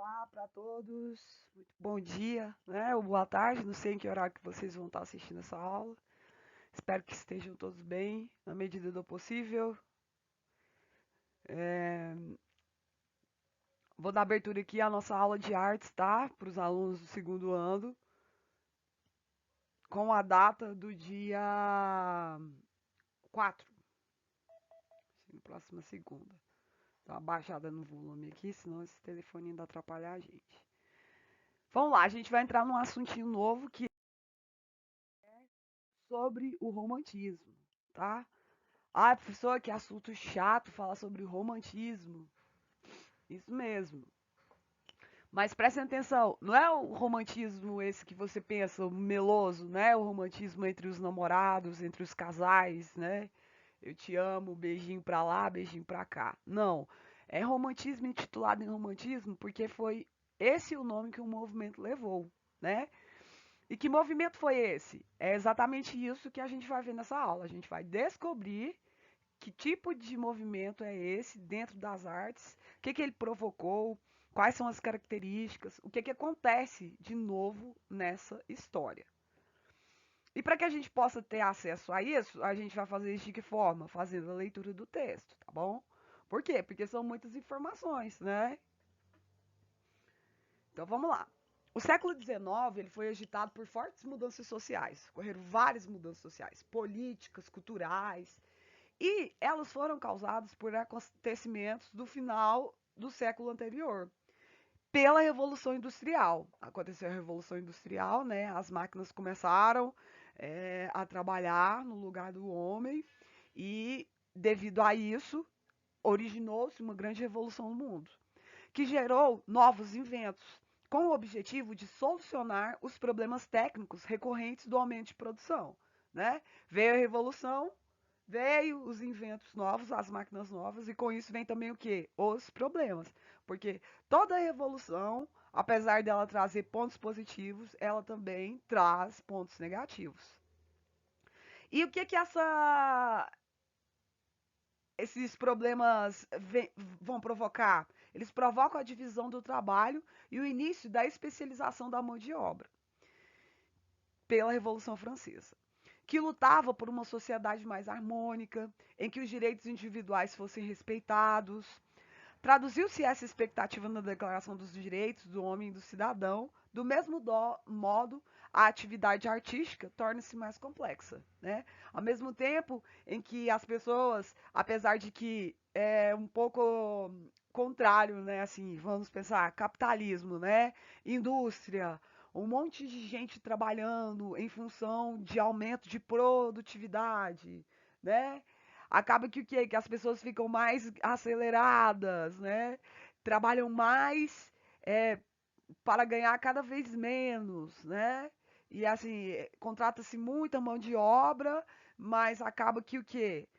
Olá para todos, muito bom dia, né? Ou boa tarde, não sei em que horário que vocês vão estar assistindo essa aula. Espero que estejam todos bem, na medida do possível. É, Vou dar abertura aqui à nossa aula de artes, tá? Para os alunos do segundo ano, com a data do dia 4, próxima segunda. Dá uma baixada no volume aqui, senão esse telefone ainda atrapalha a gente. Vamos lá, a gente vai entrar num assuntinho novo que é sobre o romantismo, tá? Ah, professor, que assunto chato falar sobre romantismo. Isso mesmo. Mas prestem atenção, não é o romantismo esse que você pensa, o meloso, né? O romantismo entre os namorados, entre os casais, né? Eu te amo, beijinho pra lá, beijinho pra cá. Não. É romantismo intitulado em romantismo porque foi esse o nome que o movimento levou, né? E que movimento foi esse? É exatamente isso que a gente vai ver nessa aula. A gente vai descobrir que tipo de movimento é esse dentro das artes, o que ele provocou, quais são as características, o que acontece de novo nessa história. E para que a gente possa ter acesso a isso, a gente vai fazer isso de que forma? Fazendo a leitura do texto, tá bom? Por quê? Porque são muitas informações, né? Então vamos lá. O século XIX ele foi agitado por fortes mudanças sociais. Ocorreram várias mudanças sociais, políticas, culturais, e elas foram causadas por acontecimentos do final do século anterior, pela Revolução Industrial. Aconteceu a Revolução Industrial, né? As máquinas começaram a trabalhar no lugar do homem e, devido a isso, originou-se uma grande revolução no mundo, que gerou novos inventos, com o objetivo de solucionar os problemas técnicos recorrentes do aumento de produção. Né? Veio a revolução, veio os inventos novos, as máquinas novas, e com isso vem também o quê? Os problemas. Porque toda revolução, apesar dela trazer pontos positivos, ela também traz pontos negativos. E o que esses problemas vão provocar? Eles provocam a divisão do trabalho e o início da especialização da mão de obra pela Revolução Francesa, que lutava por uma sociedade mais harmônica, em que os direitos individuais fossem respeitados. Traduziu-se essa expectativa na Declaração dos Direitos do Homem e do Cidadão. Do mesmo modo, a atividade artística torna-se mais complexa, né? Ao mesmo tempo em que as pessoas, apesar de que é um pouco contrário, né? Assim, vamos pensar, capitalismo, né? Indústria, um monte de gente trabalhando em função de aumento de produtividade, né? Acaba que o quê? Que as pessoas ficam mais aceleradas, né? Trabalham mais é, para ganhar cada vez menos, né? E assim, contrata-se muita mão de obra, mas acaba que o quê?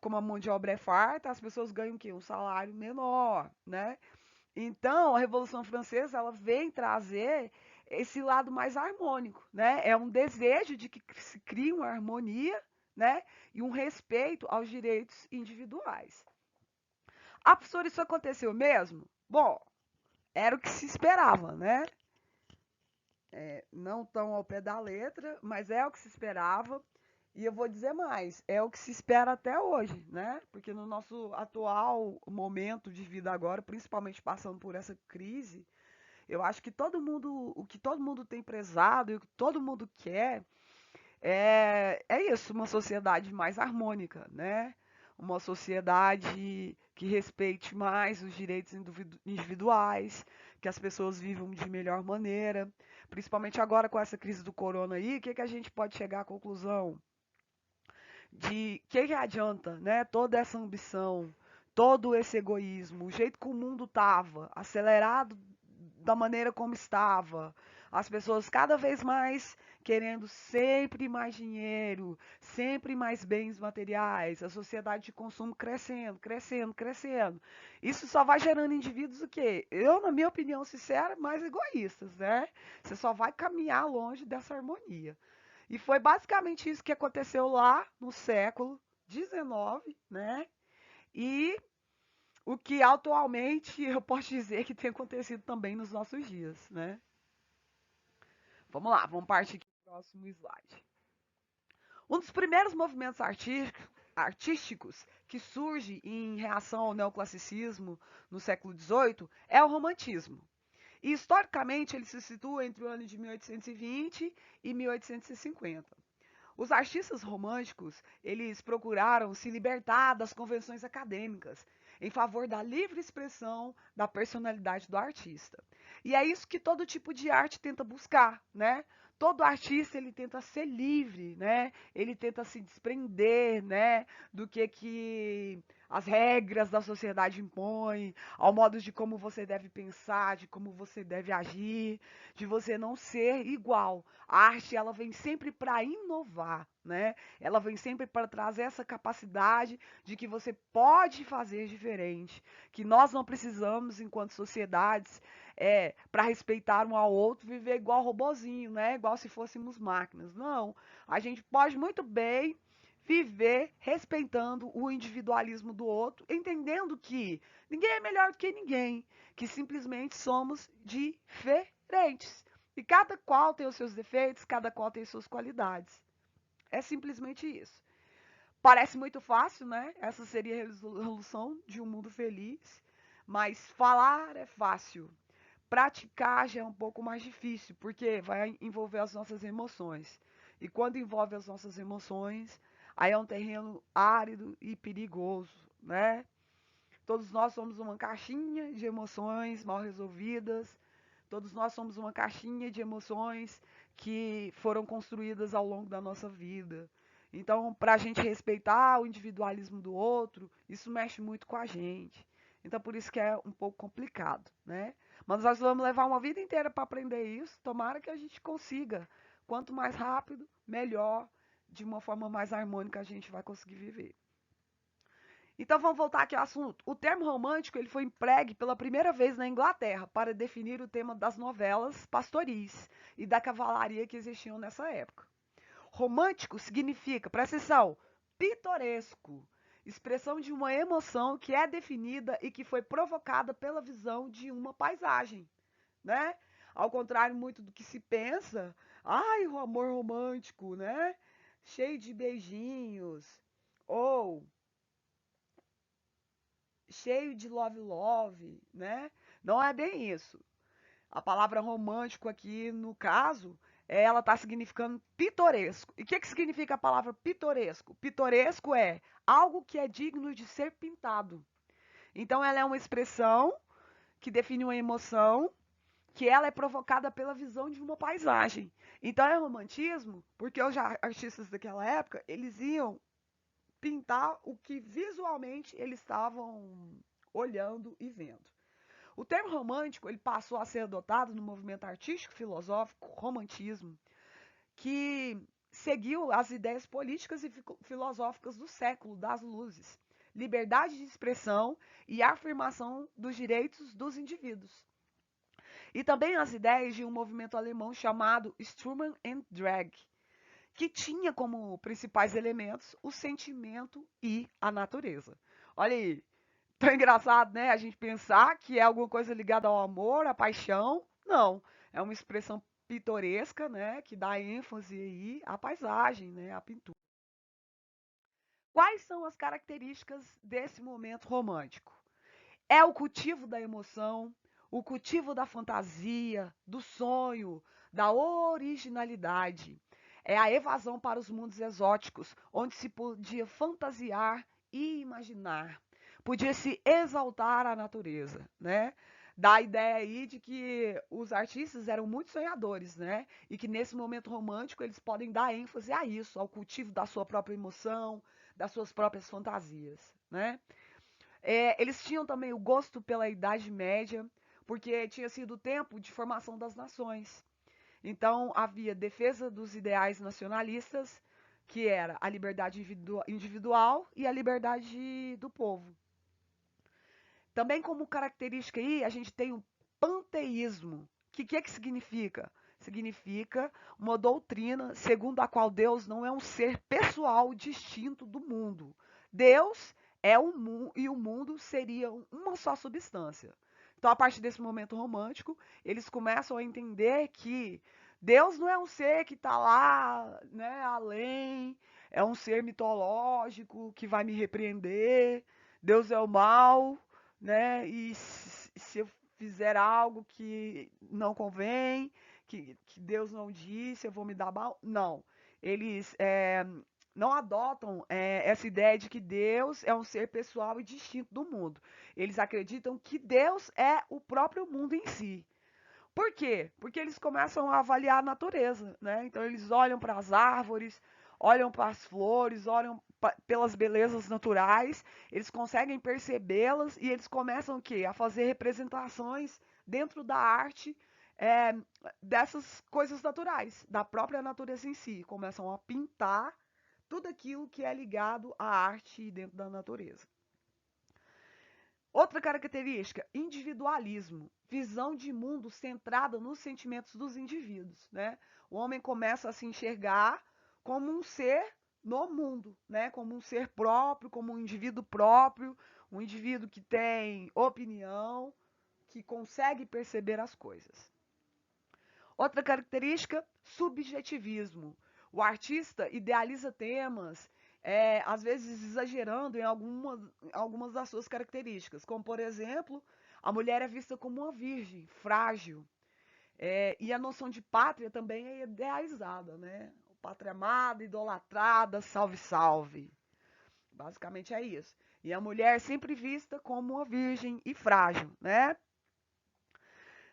Como a mão de obra é farta, as pessoas ganham o quê? Um salário menor, né? Então, a Revolução Francesa, ela vem trazer esse lado mais harmônico, né? É um desejo de que se crie uma harmonia, né? E um respeito aos direitos individuais. Ah, professor, isso aconteceu mesmo? Bom, era o que se esperava, né? Não tão ao pé da letra, mas é o que se esperava. E eu vou dizer mais, é o que se espera até hoje, né? Porque no nosso atual momento de vida agora, principalmente passando por essa crise, eu acho que todo mundo, o que todo mundo tem prezado e o que todo mundo quer é isso, uma sociedade mais harmônica, né? Uma sociedade que respeite mais os direitos individuais, que as pessoas vivam de melhor maneira. Principalmente agora com essa crise do corona aí, o que a gente pode chegar à conclusão? De que adianta, né? Toda essa ambição, todo esse egoísmo, o jeito que o mundo estava, acelerado da maneira como estava, as pessoas cada vez mais querendo sempre mais dinheiro, sempre mais bens materiais, a sociedade de consumo crescendo, crescendo, crescendo. Isso só vai gerando indivíduos o quê? Eu, na minha opinião sincera, mais egoístas, né? Você só vai caminhar longe dessa harmonia. E foi basicamente isso que aconteceu lá no século XIX, né? E O que atualmente eu posso dizer que tem acontecido também nos nossos dias, né? Vamos lá, vamos partir aqui para o próximo slide. Um dos primeiros movimentos artísticos que surge em reação ao neoclassicismo no século XVIII é o romantismo. E historicamente ele se situa entre o ano de 1820 e 1850. Os artistas românticos, eles procuraram se libertar das convenções acadêmicas em favor da livre expressão da personalidade do artista. E é isso que todo tipo de arte tenta buscar, né? Todo artista ele tenta ser livre, né? Ele tenta se desprender, né, do que as regras da sociedade impõem, ao modo de como você deve pensar, de como você deve agir, de você não ser igual. A arte ela vem sempre para inovar, né? Ela vem sempre para trazer essa capacidade de que você pode fazer diferente, que nós não precisamos, enquanto sociedades, para respeitar um ao outro, viver igual robozinho, né? Igual se fôssemos máquinas. Não, a gente pode muito bem viver respeitando o individualismo do outro, entendendo que ninguém é melhor do que ninguém, que simplesmente somos diferentes. E cada qual tem os seus defeitos, cada qual tem suas qualidades. É simplesmente isso. Parece muito fácil, né? Essa seria a resolução de um mundo feliz. Mas falar é fácil. Praticar já é um pouco mais difícil, porque vai envolver as nossas emoções. E quando envolve as nossas emoções, aí é um terreno árido e perigoso, né? Todos nós somos uma caixinha de emoções mal resolvidas. Todos nós somos uma caixinha de emoções que foram construídas ao longo da nossa vida. Então, para a gente respeitar o individualismo do outro, isso mexe muito com a gente. Então, por isso que é um pouco complicado, né? Mas nós vamos levar uma vida inteira para aprender isso. Tomara que a gente consiga. Quanto mais rápido, melhor. De uma forma mais harmônica a gente vai conseguir viver. Então vamos voltar aqui ao assunto. O termo romântico ele foi empregue pela primeira vez na Inglaterra para definir o tema das novelas pastoris e da cavalaria que existiam nessa época. Romântico significa, presta atenção, pitoresco, expressão de uma emoção que é definida e que foi provocada pela visão de uma paisagem, né? Ao contrário muito do que se pensa, ai, o amor romântico, né? Cheio de beijinhos, ou cheio de love, né? Não é bem isso. A palavra romântico aqui, no caso, ela está significando pitoresco. E o que significa a palavra pitoresco? Pitoresco é algo que é digno de ser pintado. Então, ela é uma expressão que define uma emoção que ela é provocada pela visão de uma paisagem. Então, é romantismo porque os artistas daquela época, eles iam pintar o que visualmente eles estavam olhando e vendo. O termo romântico ele passou a ser adotado no movimento artístico-filosófico romantismo, que seguiu as ideias políticas e filosóficas do século das luzes, liberdade de expressão e afirmação dos direitos dos indivíduos. E também as ideias de um movimento alemão chamado Sturm und Drang, que tinha como principais elementos o sentimento e a natureza. Olha aí, tão engraçado, né? A gente pensar que é alguma coisa ligada ao amor, à paixão. Não, é uma expressão pitoresca, né? Que dá ênfase aí à paisagem, né? À pintura. Quais são as características desse momento romântico? É o cultivo da emoção, o cultivo da fantasia, do sonho, da originalidade. É a evasão para os mundos exóticos, onde se podia fantasiar e imaginar. Podia se exaltar a natureza, né? Dá a ideia aí de que os artistas eram muito sonhadores, né? E que nesse momento romântico eles podem dar ênfase a isso, ao cultivo da sua própria emoção, das suas próprias fantasias, né? Eles tinham também o gosto pela Idade Média, porque tinha sido o tempo de formação das nações. Então, havia defesa dos ideais nacionalistas, que era a liberdade individual e a liberdade do povo. Também como característica aí, a gente tem o panteísmo. Que significa? Significa uma doutrina segundo a qual Deus não é um ser pessoal distinto do mundo. Deus e o mundo seria uma só substância. Então, a partir desse momento romântico, eles começam a entender que Deus não é um ser que está lá, né, além, é um ser mitológico que vai me repreender. Deus é o mal, né? E se eu fizer algo que não convém, que Deus não disse, eu vou me dar mal. Não. Eles não adotam essa ideia de que Deus é um ser pessoal e distinto do mundo. Eles acreditam que Deus é o próprio mundo em si. Por quê? Porque eles começam a avaliar a natureza, né? Então eles olham para as árvores, olham para as flores, olham pelas belezas naturais, eles conseguem percebê-las e eles começam o quê? A fazer representações dentro da arte é, dessas coisas naturais, da própria natureza em si. Começam a pintar tudo aquilo que é ligado à arte dentro da natureza. Outra característica, individualismo, visão de mundo centrada nos sentimentos dos indivíduos, né? O homem começa a se enxergar como um ser no mundo, né? Como um ser próprio, como um indivíduo próprio, um indivíduo que tem opinião, que consegue perceber as coisas. Outra característica, subjetivismo. O artista idealiza temas, às vezes exagerando em algumas das suas características, como, por exemplo, a mulher é vista como uma virgem, frágil. E a noção de pátria também é idealizada, né? Pátria amada, idolatrada, salve, salve. Basicamente é isso. E a mulher é sempre vista como uma virgem e frágil, né?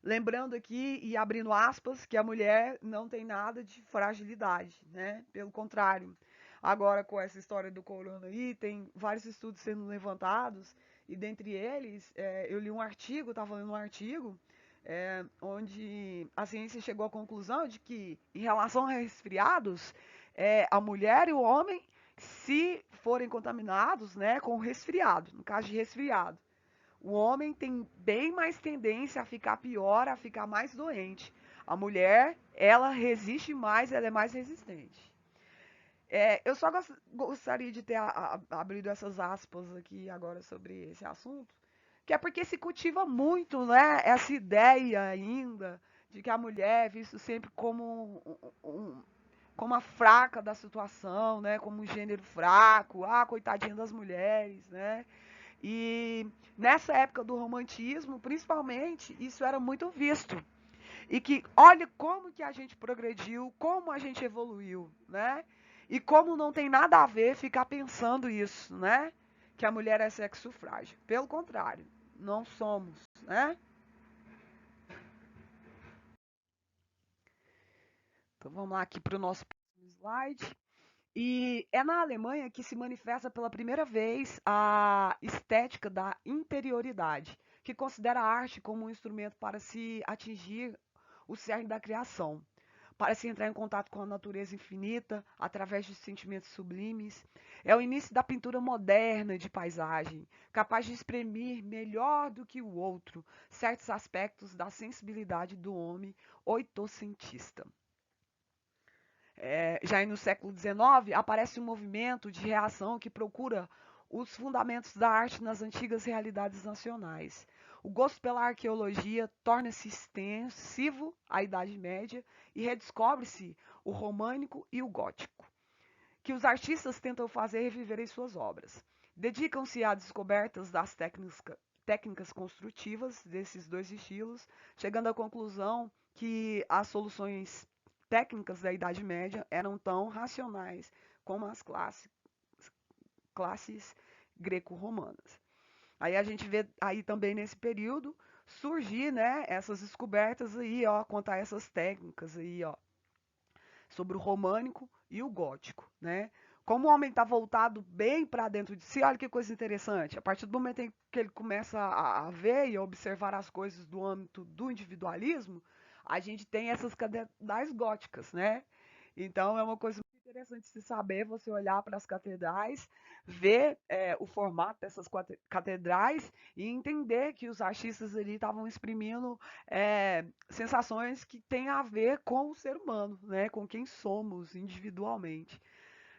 Lembrando aqui e abrindo aspas que a mulher não tem nada de fragilidade, né? Pelo contrário. Agora, com essa história do corona aí, tem vários estudos sendo levantados, e dentre eles, eu li um artigo, estava lendo um artigo, onde a ciência chegou à conclusão de que, em relação a resfriados, a mulher e o homem, se forem contaminados, né, com resfriado, no caso de resfriado, o homem tem bem mais tendência a ficar pior, a ficar mais doente. A mulher, ela resiste mais, ela é mais resistente. Eu só gostaria de ter abrido essas aspas aqui agora sobre esse assunto, que é porque se cultiva muito, né, essa ideia ainda de que a mulher é vista sempre como como a fraca da situação, né, como um gênero fraco, coitadinha das mulheres, né? E nessa época do romantismo, principalmente, isso era muito visto. E que olha como que a gente progrediu, como a gente evoluiu, né? E como não tem nada a ver ficar pensando isso, né? Que a mulher é sexo frágil. Pelo contrário, não somos, né? Então vamos lá aqui para o nosso próximo slide. E é na Alemanha que se manifesta pela primeira vez a estética da interioridade, que considera a arte como um instrumento para se atingir o cerne da criação, para se entrar em contato com a natureza infinita através de sentimentos sublimes. É o início da pintura moderna de paisagem, capaz de exprimir melhor do que o outro certos aspectos da sensibilidade do homem oitocentista. Já no século XIX, aparece um movimento de reação que procura os fundamentos da arte nas antigas realidades nacionais. O gosto pela arqueologia torna-se extensivo à Idade Média e redescobre-se o românico e o gótico, que os artistas tentam fazer reviver em suas obras. Dedicam-se a descobertas das técnicas construtivas desses dois estilos, chegando à conclusão que as soluções técnicas da Idade Média eram tão racionais como as classes greco-romanas. Aí a gente vê aí também nesse período surgir, né, essas descobertas aí, ó, quanto a essas técnicas aí, ó, sobre o românico e o gótico, né? Como o homem está voltado bem para dentro de si, olha que coisa interessante. A partir do momento em que ele começa a ver e a observar as coisas do âmbito do individualismo, a gente tem essas catedrais góticas, né? Então é uma coisa muito interessante de se saber, você olhar para as catedrais, ver o formato dessas catedrais e entender que os artistas ali estavam exprimindo sensações que têm a ver com o ser humano, né? Com quem somos individualmente.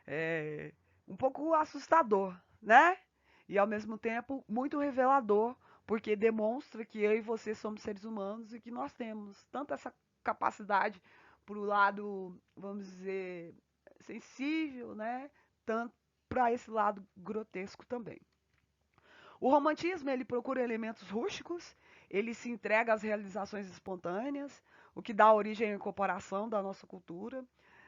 É um pouco assustador, né? e ao mesmo tempo muito revelador, porque demonstra que eu e você somos seres humanos e que nós temos tanto essa capacidade para o lado, vamos dizer, sensível, né? Tanto para esse lado grotesco também. O romantismo ele procura elementos rústicos, ele se entrega às realizações espontâneas, o que dá origem à incorporação da nossa cultura,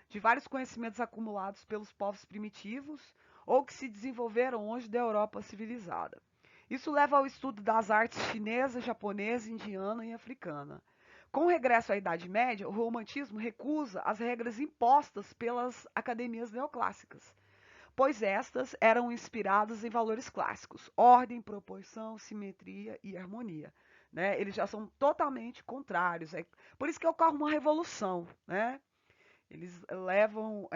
de vários conhecimentos acumulados pelos povos primitivos ou que se desenvolveram longe da Europa civilizada. Isso leva ao estudo das artes chinesa, japonesa, indiana e africana. Com o regresso à Idade Média, o romantismo recusa as regras impostas pelas academias neoclássicas, pois estas eram inspiradas em valores clássicos, ordem, proporção, simetria e harmonia. Né? Eles já são totalmente contrários. É por isso que ocorre uma revolução. Né? Eles levam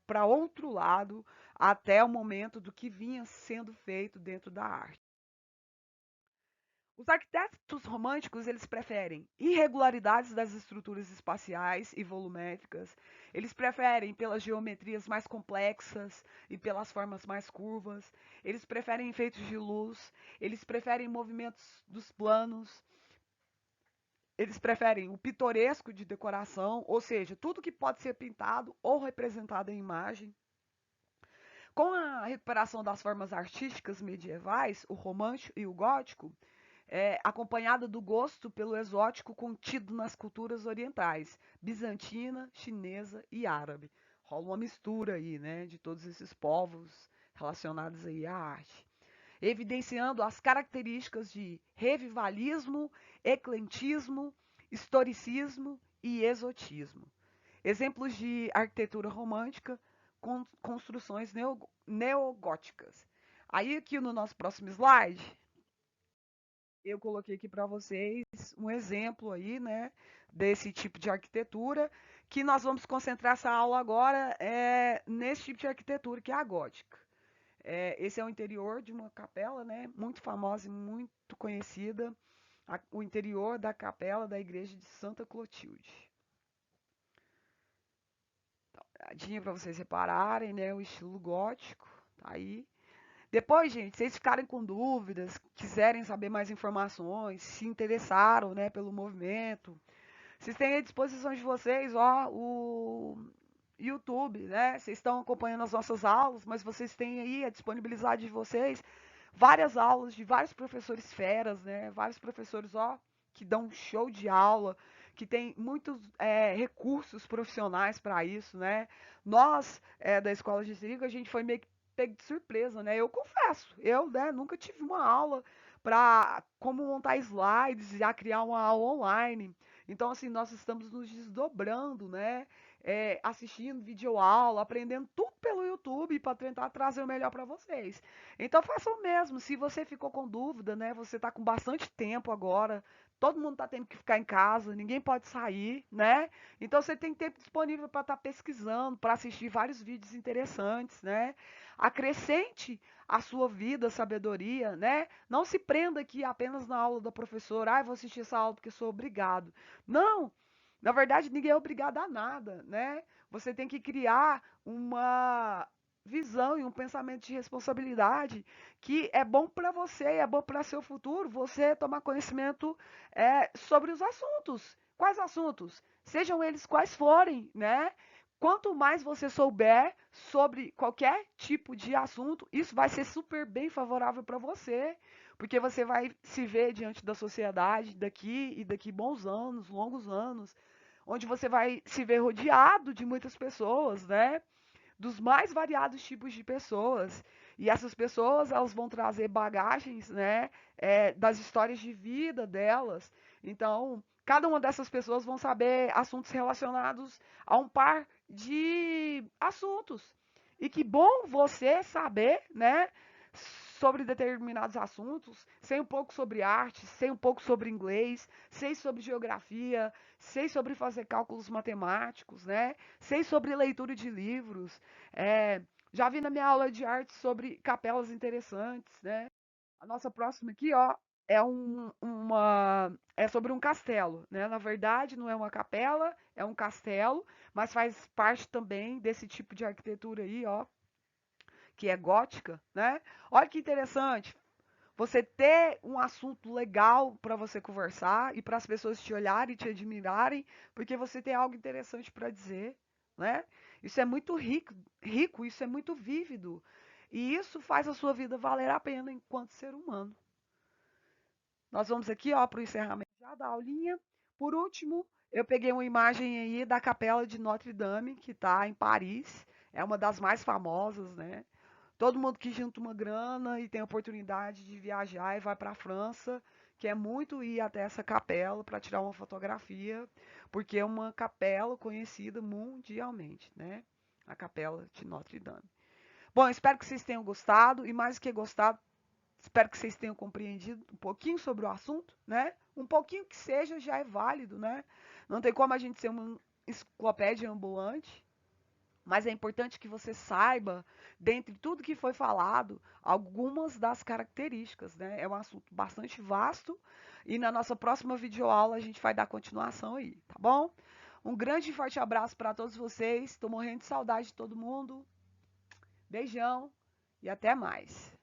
para outro lado até o momento do que vinha sendo feito dentro da arte. Os arquitetos românticos, eles preferem irregularidades das estruturas espaciais e volumétricas, eles preferem pelas geometrias mais complexas e pelas formas mais curvas, eles preferem efeitos de luz, eles preferem movimentos dos planos, eles preferem o pitoresco de decoração, ou seja, tudo que pode ser pintado ou representado em imagem. Com a recuperação das formas artísticas medievais, o romântico e o gótico, acompanhada do gosto pelo exótico contido nas culturas orientais, bizantina, chinesa e árabe. Rola uma mistura aí, né, de todos esses povos relacionados aí à arte, evidenciando as características de revivalismo, ecletismo, historicismo e exotismo. Exemplos de arquitetura romântica, construções neogóticas. Aí aqui no nosso próximo slide, eu coloquei aqui para vocês um exemplo aí, né, desse tipo de arquitetura, que nós vamos concentrar essa aula agora nesse tipo de arquitetura que é a gótica. Esse é o interior de uma capela, né, muito famosa e muito conhecida, o interior da capela da igreja de Santa Clotilde. Tadinha para vocês repararem, né, o estilo gótico, tá aí. Depois, gente, se vocês ficarem com dúvidas, quiserem saber mais informações, se interessaram, né, pelo movimento, vocês têm à disposição de vocês, ó, o YouTube, né? Vocês estão acompanhando as nossas aulas, mas vocês têm aí a disponibilidade de vocês várias aulas de vários professores feras, né? Vários professores, ó, que dão um show de aula, que tem muitos recursos profissionais para isso, né? Nós, da Escola de Círico, a gente foi meio que pego de surpresa, né? Eu confesso, eu, né, nunca tive uma aula para como montar slides e já criar uma aula online. Então, assim, nós estamos nos desdobrando, né? Assistindo videoaula, aprendendo tudo pelo YouTube para tentar trazer o melhor para vocês. Então faça o mesmo. Se você ficou com dúvida, né? Você está com bastante tempo agora. Todo mundo está tendo que ficar em casa, ninguém pode sair, né? Então você tem tempo disponível para estar pesquisando, para assistir vários vídeos interessantes, né? Acrescente a sua vida, sabedoria, né? Não se prenda aqui apenas na aula da professora. Ah, vou assistir essa aula porque sou obrigado. Não, na verdade, ninguém é obrigado a nada, né? Você tem que criar uma visão e um pensamento de responsabilidade que é bom para você, é bom para seu futuro, você tomar conhecimento sobre os assuntos. Quais assuntos? Sejam eles quais forem, né? Quanto mais você souber sobre qualquer tipo de assunto, isso vai ser super bem favorável para você, porque você vai se ver diante da sociedade daqui bons anos, longos anos, onde você vai se ver rodeado de muitas pessoas, né? Dos mais variados tipos de pessoas. E essas pessoas, elas vão trazer bagagens, né? Das histórias de vida delas. Então, cada uma dessas pessoas vão saber assuntos relacionados a um par de assuntos. E que bom você saber, né? Sobre determinados assuntos, sei um pouco sobre arte, sei um pouco sobre inglês, sei sobre geografia, sei sobre fazer cálculos matemáticos, né? Sei sobre leitura de livros. É, já vi na minha aula de arte sobre capelas interessantes, né? A nossa próxima aqui, ó, é sobre um castelo, né? Na verdade, não é uma capela, é um castelo, mas faz parte também desse tipo de arquitetura aí, ó, que é gótica, né? Olha que interessante. Você ter um assunto legal para você conversar e para as pessoas te olharem e te admirarem, porque você tem algo interessante para dizer, né? Isso é muito rico, isso é muito vívido. E isso faz a sua vida valer a pena enquanto ser humano. Nós vamos aqui, ó, para o encerramento já da aulinha. Por último, eu peguei uma imagem aí da Capela de Notre Dame, que está em Paris. É uma das mais famosas, né? Todo mundo que junta uma grana e tem a oportunidade de viajar e vai para a França, quer muito ir até essa capela para tirar uma fotografia, porque é uma capela conhecida mundialmente, né? A Capela de Notre Dame. Bom, espero que vocês tenham gostado e mais do que gostado, espero que vocês tenham compreendido um pouquinho sobre o assunto, né? Um pouquinho que seja já é válido, né? Não tem como a gente ser uma enciclopédia ambulante, mas é importante que você saiba, dentre tudo que foi falado, algumas das características, né? É um assunto bastante vasto e na nossa próxima videoaula a gente vai dar continuação aí, tá bom? Um grande e forte abraço para todos vocês. Estou morrendo de saudade de todo mundo. Beijão e até mais.